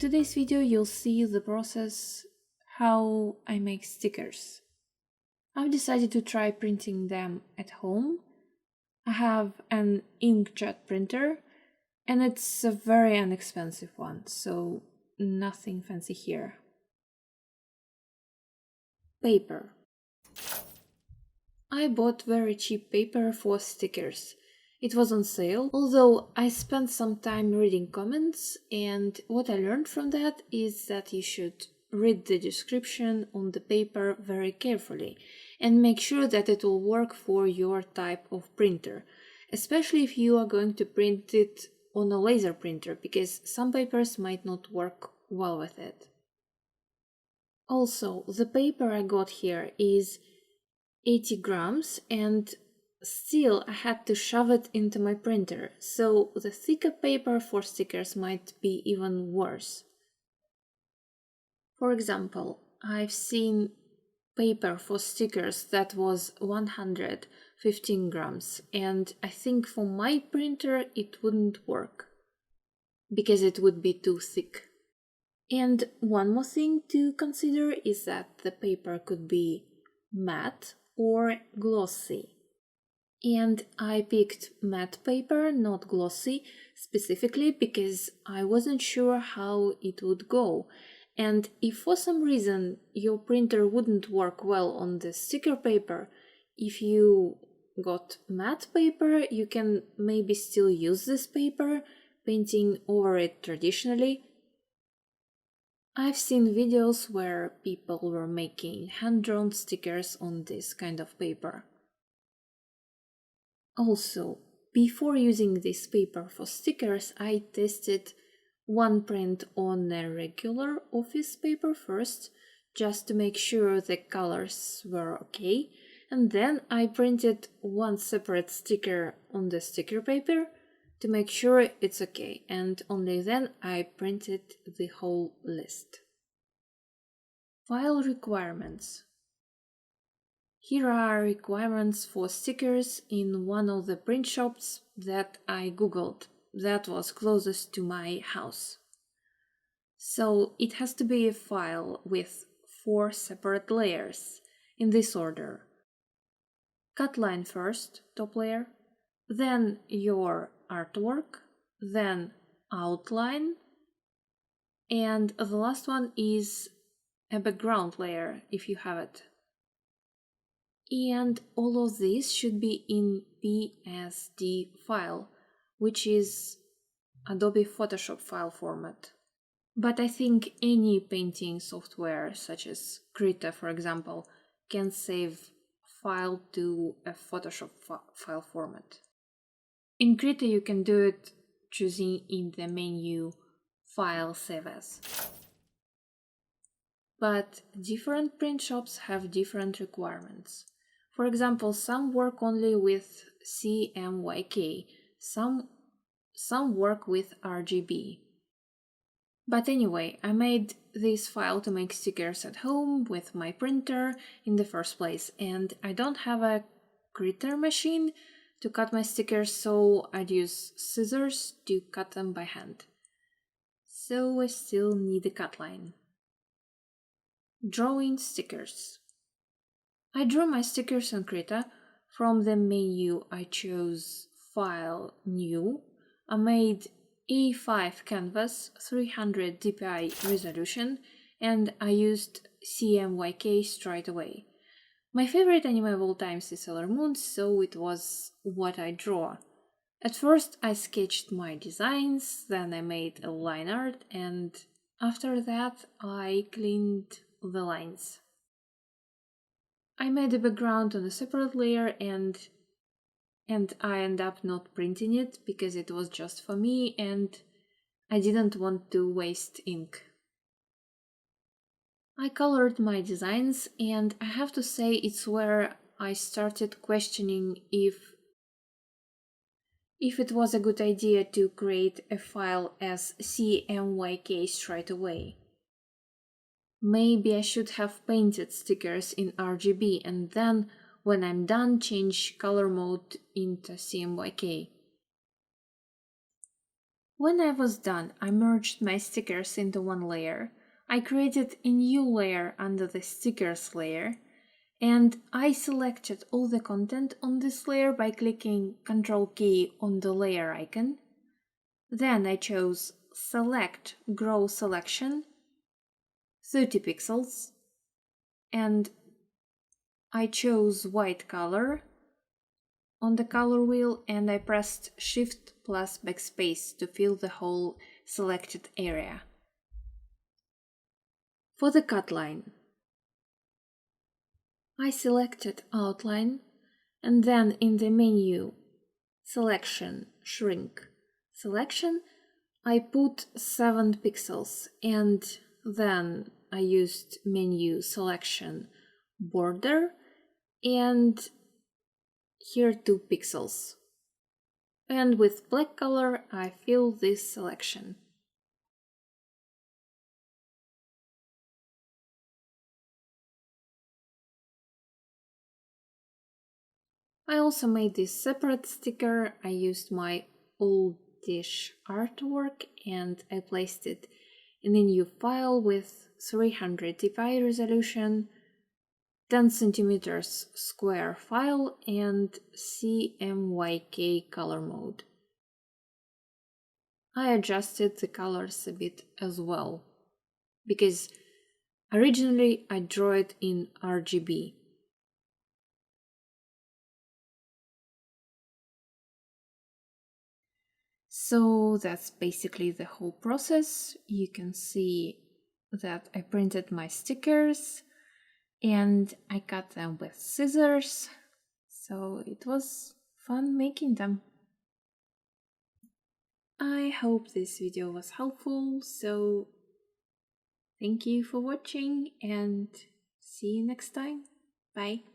today's video you'll see the process how I make stickers. I've decided to try printing them at home. I have an inkjet printer and it's a very inexpensive one, so nothing fancy here. Paper. I bought very cheap paper for stickers. It was on sale, although I spent some time reading comments, and what I learned from that is that you should read the description on the paper very carefully and make sure that it will work for your type of printer, especially if you are going to print it on a laser printer, because some papers might not work well with it. Also, the paper I got here is 80 grams and still I had to shove it into my printer, so the thicker paper for stickers might be even worse. For example, I've seen paper for stickers that was 115 grams, and I think for my printer it wouldn't work because it would be too thick. And one more thing to consider is that the paper could be matte or glossy. And I picked matte paper, not glossy, specifically because I wasn't sure how it would go. And if for some reason your printer wouldn't work well on the sticker paper, if you got matte paper, you can maybe still use this paper, painting over it traditionally. I've seen videos where people were making hand-drawn stickers on this kind of paper. Also, before using this paper for stickers, I tested one print on a regular office paper first, just to make sure the colors were okay, and then I printed one separate sticker on the sticker paper to make sure it's okay, and only then I printed the whole list. File requirements. Here are requirements for stickers in one of the print shops that I googled that was closest to my house. So it has to be a file with 4 separate layers, in this order. Cut line first, top layer, then your artwork, then outline, and the last one is a background layer if you have it. And all of this should be in PSD file, which is Adobe Photoshop file format. But I think any painting software, such as Krita for example, can save file to a Photoshop file format. In Krita you can do it choosing in the menu File Save As. But different print shops have different requirements. For example, some work only with CMYK, some work with RGB. But anyway, I made this file to make stickers at home with my printer in the first place, and I don't have a Krita machine to cut my stickers, so I'd use scissors to cut them by hand. So I still need a cut line. Drawing stickers. I drew my stickers on Krita. From the menu I chose File, New. I made A5 canvas, 300 dpi resolution, and I used CMYK straight away. My favorite anime of all times is Sailor Moon, so it was what I draw. At first I sketched my designs, then I made a line art, and after that I cleaned the lines. I made a background on a separate layer and I ended up not printing it because it was just for me and I didn't want to waste ink. I colored my designs and I have to say it's where I started questioning if it was a good idea to create a file as CMYK straight away. Maybe I should have painted stickers in RGB and then, when I'm done, change color mode into CMYK. When I was done, I merged my stickers into one layer. I created a new layer under the stickers layer, and I selected all the content on this layer by clicking Ctrl key on the layer icon. Then I chose Select Grow Selection, 30 pixels, and I chose white color on the color wheel, and I pressed Shift plus Backspace to fill the whole selected area. For the cut line, I selected Outline, and then in the menu Selection, Shrink, Selection, I put 7 pixels, and then I used menu Selection, Border, and here 2 pixels. And with black color I fill this selection. I also made this separate sticker. I used my oldish artwork and I placed it in a new file with 300 dpi resolution, 10 centimeters square file, and CMYK color mode. I adjusted the colors a bit as well, because originally I drew it in RGB. So that's basically the whole process. You can see that I printed my stickers and I cut them with scissors, so it was fun making them. I hope this video was helpful, so thank you for watching and see you next time. Bye!